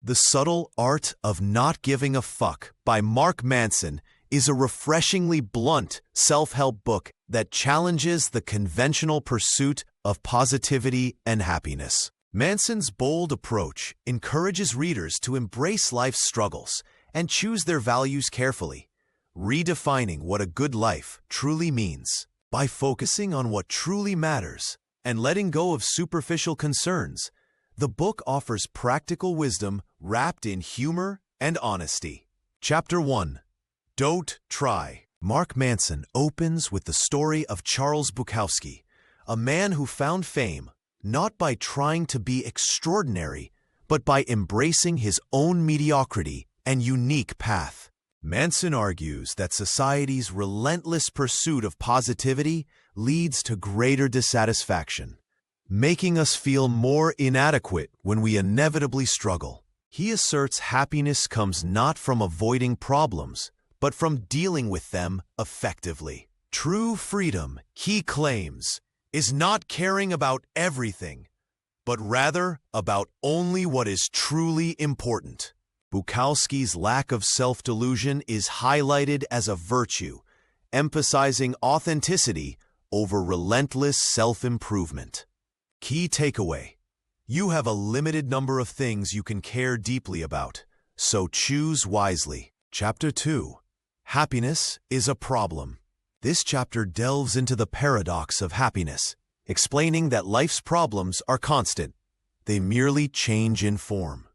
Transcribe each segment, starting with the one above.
The Subtle Art of Not Giving a Fuck by Mark Manson is a refreshingly blunt self-help book that challenges the conventional pursuit of positivity and happiness. Manson's bold approach encourages readers to embrace life's struggles and choose their values carefully, redefining what a good life truly means. By focusing on what truly matters and letting go of superficial concerns, the book offers practical wisdom wrapped in humor and honesty. Chapter 1. Don't Try. Mark Manson opens with the story of Charles Bukowski, a man who found fame not by trying to be extraordinary, but by embracing his own mediocrity and unique path. Manson argues that society's relentless pursuit of positivity leads to greater dissatisfaction, making us feel more inadequate when we inevitably struggle. He asserts happiness comes not from avoiding problems, but from dealing with them effectively. True freedom, he claims, is not caring about everything, but rather about only what is truly important. Bukowski's lack of self-delusion is highlighted as a virtue, emphasizing authenticity over relentless self-improvement. Key takeaway: you have a limited number of things you can care deeply about, so choose wisely. Chapter 2. Happiness is a problem. This chapter delves into the paradox of happiness, explaining that life's problems are constant. They merely change in form.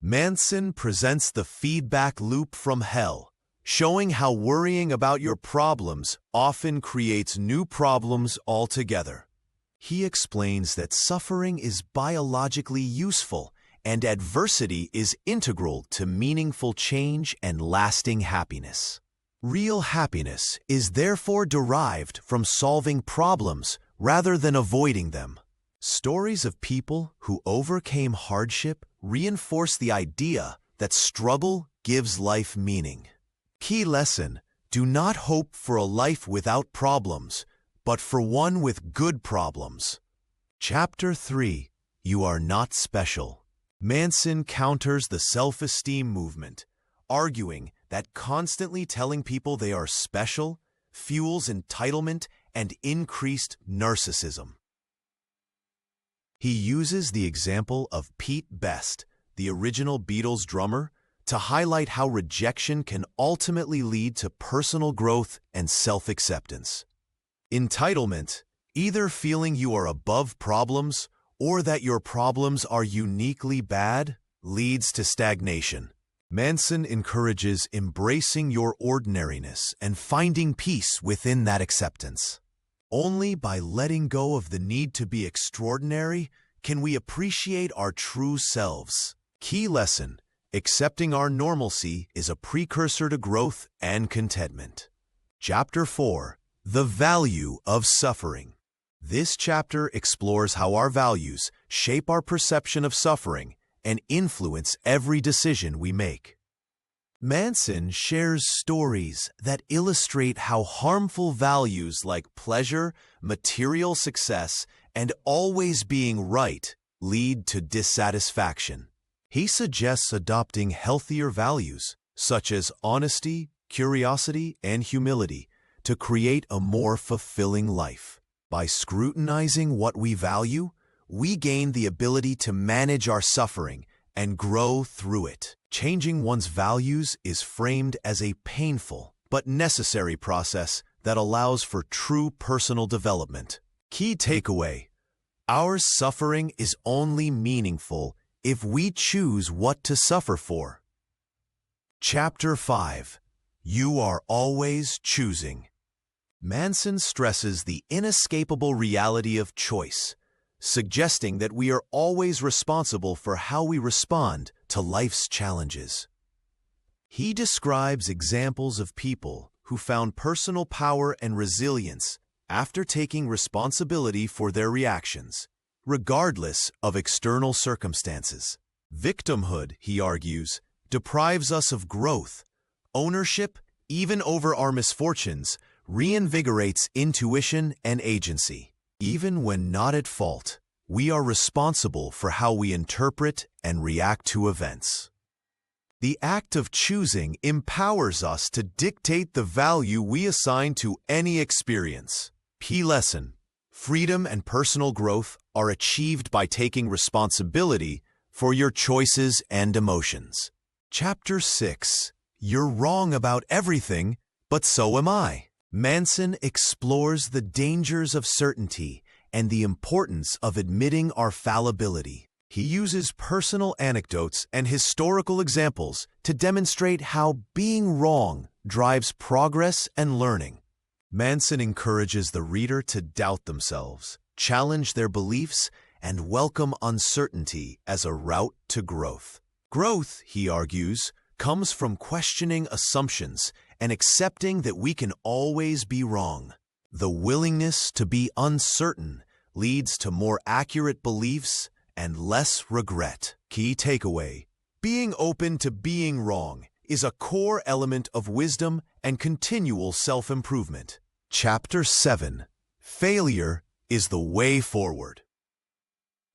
Manson presents the feedback loop from hell, showing how worrying about your problems often creates new problems altogether. He explains that suffering is biologically useful and adversity is integral to meaningful change and lasting happiness. Real happiness is therefore derived from solving problems rather than avoiding them. Stories of people who overcame hardship reinforce the idea that struggle gives life meaning. Key lesson: do not hope for a life without problems, but for one with good problems. Chapter 3. You are not special. Manson counters the self-esteem movement, arguing that constantly telling people they are special fuels entitlement and increased narcissism. He uses the example of Pete Best, the original Beatles drummer, to highlight how rejection can ultimately lead to personal growth and self-acceptance. Entitlement, either feeling you are above problems or that your problems are uniquely bad, leads to stagnation. Manson encourages embracing your ordinariness and finding peace within that acceptance. Only by letting go of the need to be extraordinary can we appreciate our true selves. Key lesson: accepting our normalcy is a precursor to growth and contentment. Chapter 4. The Value of Suffering. This chapter explores how our values shape our perception of suffering and influence every decision we make. Manson shares stories that illustrate how harmful values like pleasure, material success, and always being right lead to dissatisfaction. He suggests adopting healthier values, such as honesty, curiosity, and humility, to create a more fulfilling life. By scrutinizing what we value, we gain the ability to manage our suffering and grow through it. Changing one's values is framed as a painful but necessary process that allows for true personal development. Key takeaway: our suffering is only meaningful if we choose what to suffer for. Chapter 5. You are always choosing. Manson stresses the inescapable reality of choice, suggesting that we are always responsible for how we respond to life's challenges. He describes examples of people who found personal power and resilience after taking responsibility for their reactions, regardless of external circumstances. Victimhood, he argues, deprives us of growth. Ownership, even over our misfortunes, reinvigorates intuition and agency. Even when not at fault, we are responsible for how we interpret and react to events. The act of choosing empowers us to dictate the value we assign to any experience. Key lesson: freedom and personal growth are achieved by taking responsibility for your choices and emotions. Chapter 6. You're wrong about everything, but so am I. Manson explores the dangers of certainty and the importance of admitting our fallibility. He uses personal anecdotes and historical examples to demonstrate how being wrong drives progress and learning. Manson encourages the reader to doubt themselves, challenge their beliefs, and welcome uncertainty as a route to growth. Growth, he argues, comes from questioning assumptions and accepting that we can always be wrong. The willingness to be uncertain leads to more accurate beliefs and less regret. Key takeaway: being open to being wrong is a core element of wisdom and continual self-improvement. Chapter 7. Failure is the way forward.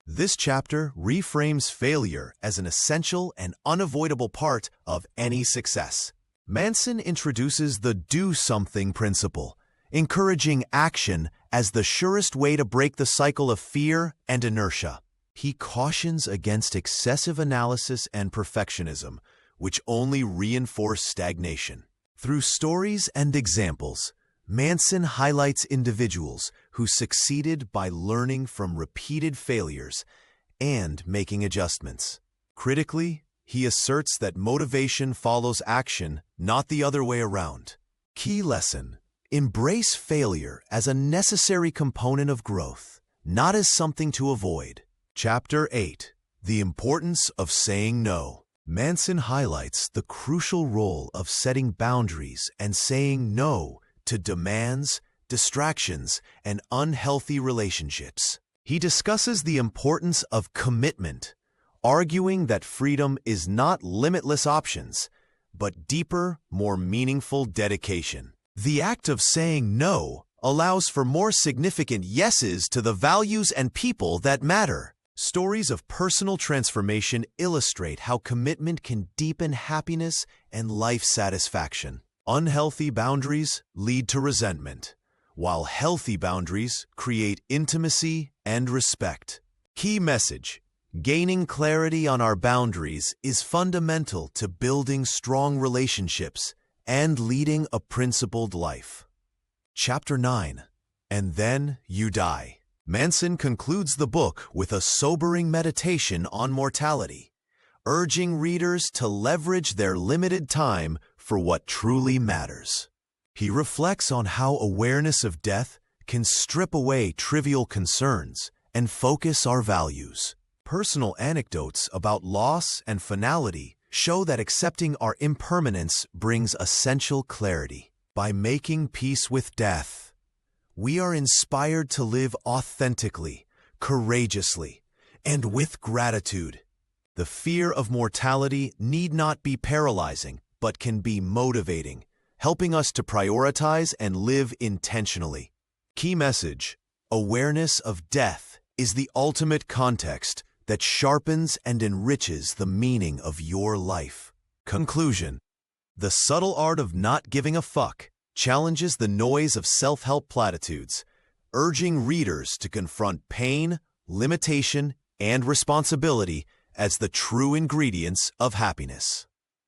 This chapter reframes failure as an essential and unavoidable part of any success. Manson introduces the do-something principle, encouraging action as the surest way to break the cycle of fear and inertia. He cautions against excessive analysis and perfectionism, which only reinforce stagnation. Through stories and examples, Manson highlights individuals who succeeded by learning from repeated failures and making adjustments. Critically, he asserts that motivation follows action, not the other way around. Key lesson: embrace failure as a necessary component of growth, not as something to avoid. Chapter 8. The importance of saying no. Manson highlights the crucial role of setting boundaries and saying no to demands, distractions, and unhealthy relationships. He discusses the importance of commitment, arguing that freedom is not limitless options, but deeper, more meaningful dedication. The act of saying no allows for more significant yeses to the values and people that matter. Stories of personal transformation illustrate how commitment can deepen happiness and life satisfaction. Unhealthy boundaries lead to resentment, while healthy boundaries create intimacy and respect. Key message: gaining clarity on our boundaries is fundamental to building strong relationships and leading a principled life. Chapter 9. And Then You Die. Manson concludes the book with a sobering meditation on mortality, urging readers to leverage their limited time for what truly matters. He reflects on how awareness of death can strip away trivial concerns and focus our values. Personal anecdotes about loss and finality show that accepting our impermanence brings essential clarity. By making peace with death, we are inspired to live authentically, courageously, and with gratitude. The fear of mortality need not be paralyzing, but can be motivating, helping us to prioritize and live intentionally. Key message: awareness of death is the ultimate context that sharpens and enriches the meaning of your life. Conclusion: the subtle art of not giving a fuck challenges the noise of self-help platitudes, urging readers to confront pain, limitation, and responsibility as the true ingredients of happiness.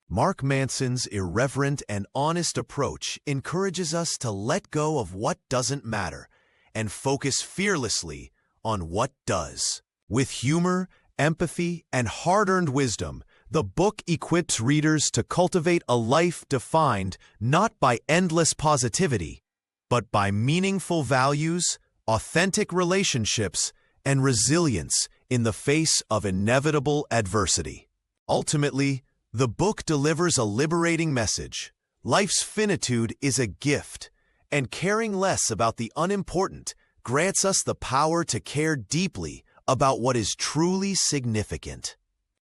Mark Manson's irreverent and honest approach encourages us to let go of what doesn't matter and focus fearlessly on what does. With humor, empathy, and hard-earned wisdom, the book equips readers to cultivate a life defined not by endless positivity, but by meaningful values, authentic relationships, and resilience in the face of inevitable adversity. Ultimately, the book delivers a liberating message. Life's finitude is a gift, and caring less about the unimportant grants us the power to care deeply about what is truly significant.